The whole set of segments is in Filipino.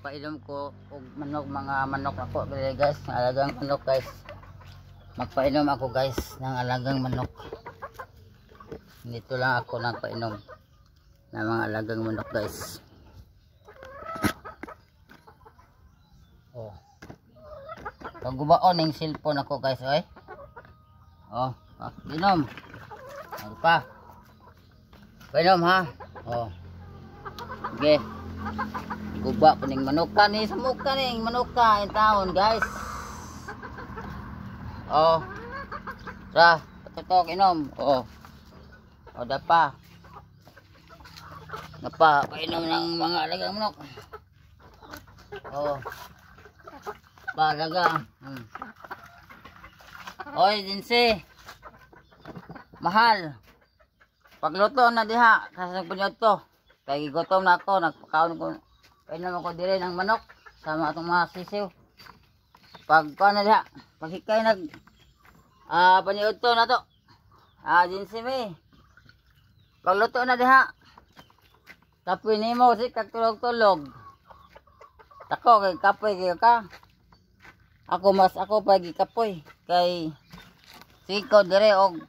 magpainom ko og manok, mga manok ako guys, alagang manok guys. Magpainom ako guys ng alagang manok. Dito lang ako nagpainom ng mga alagang manok guys. Oh. Pagubaon ng cellphone ako guys, oy. Oh, inom. Ano pa? Painom ha. Oh. Okay. Guba po ning manok ni sa mukha ning manok in taon guys. Oh. Ra, tutok inom. Oh. O dapa. Napa painom ng mga alagang manok. Oh. Balaga. Oy, dinsi. Mahal. Pagluto na diha, kasi nagpunyod to. Kaya gutom na ako, nagpakaon ko. Painom ako dire ng manok sama atong mga sisiw. Pag na diha, pag hikay panyod to na to. Dinsi me. Pagluto na diha. Kapoy nimo si kagtulog-tulog. Tako kay kapoy kay ka. Ako pagi kapoy kay siko dire og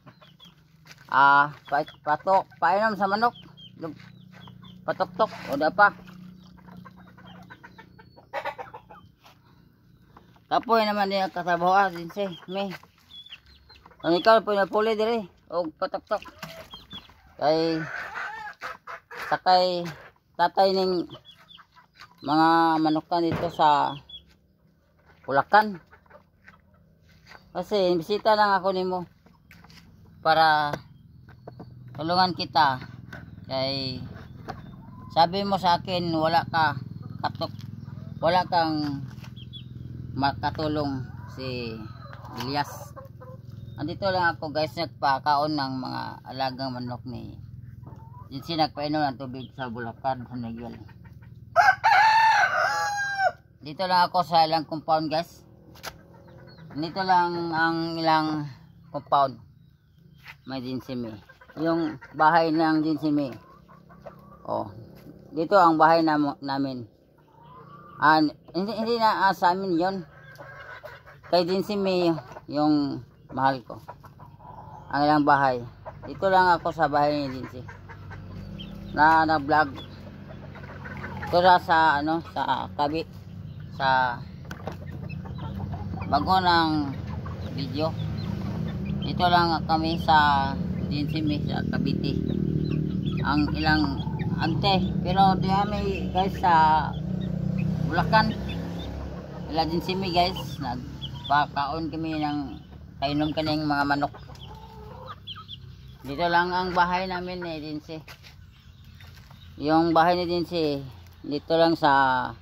patok painom sa manok. Patok-tok o dapa. Kapoy naman din kasabaw din si me. Ang ikaw po na puli dire og patok-tok. Kay sakay tatay ning mga manukan dito sa Bulacan. Kasi bisita lang ako nimo para tulungan kita. Kay sabi mo sa akin wala kang makatulong si Elias. Andito lang ako guys, nagpakaon ng mga alagang manok ni Jinsi, nagpainom ng tubig sa Bulacan, San Miguel. Dito lang ako sa ilang compound guys. Dito lang ang ilang compound. May Dinsimi. Yung bahay ng Dinsimi. Oh. Dito ang bahay namin. Hindi na sa amin yon. Kay Dinsimi yung mahal ko. Ang ilang bahay. Dito lang ako sa bahay ni Dinsi. Na vlog. Ito sa sa bago ng video. Dito lang kami sa Dinsimi sa Cavite. Ang ilang ante, pero di kami guys sa Bulacan. Ila Dinsimi guys, nagpakaon kami ng kainom kaning mga manok. Dito lang ang bahay namin ni Dinsi. Yung bahay ni Dinsi dito lang sa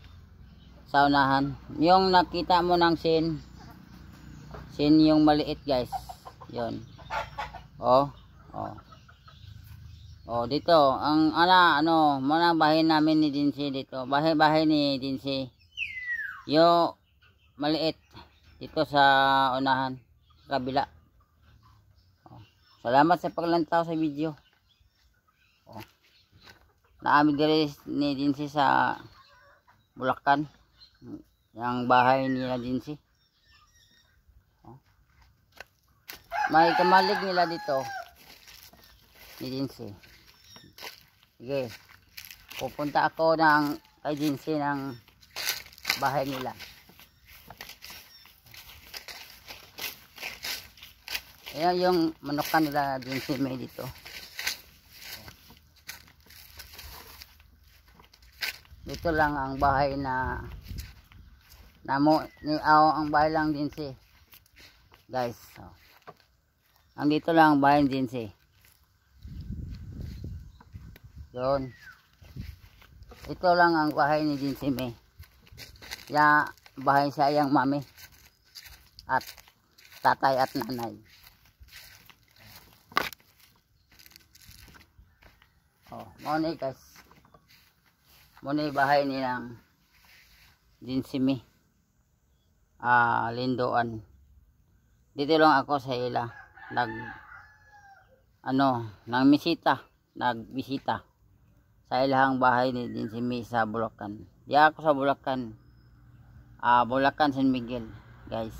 unahan. Yung nakita mo ng sin yung maliit guys. Yon. Oh. Dito ang muna bahay namin ni Dinsi dito. Bahay ni Dinsi. Yo maliit dito sa unahan, sa kabila. Salamat sa paglantaw sa video. Naami dire ni Dinsi sa Bulacan. Yang bahay nila Dinsi. May kamalig nila dito ni Dinsi. Sige. Pupunta ako kay Dinsi ng bahay nila. Ayan yung manukan nila Dinsi may dito. Dito lang ang bahay ang bahay lang Dinsi. Guys. Ang dito lang ang bahay ni Dinsi. Yun. Ito lang ang bahay ni Dinsi may. Ya bahay sa iyang mami at tatay at nanay. Muna guys. Muna bahay nilang Dinsimi. Lindoan. Dito lang ako sa ila. Nagbisita sa ilahang bahay ni Dinsimi sa Bulacan. Di ako sa Bulacan. Bulacan, San Miguel, guys.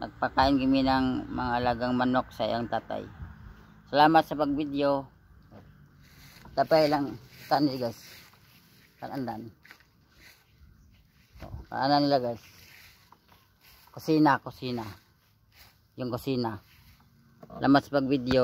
Nagpakain kami ng mga alagang manok sa iyang tatay. Salamat sa pag-video. Tapay lang kanil guys. Kanan. Kanan nila guys. Kusina. Yung kusina. Salamat sa pag-video.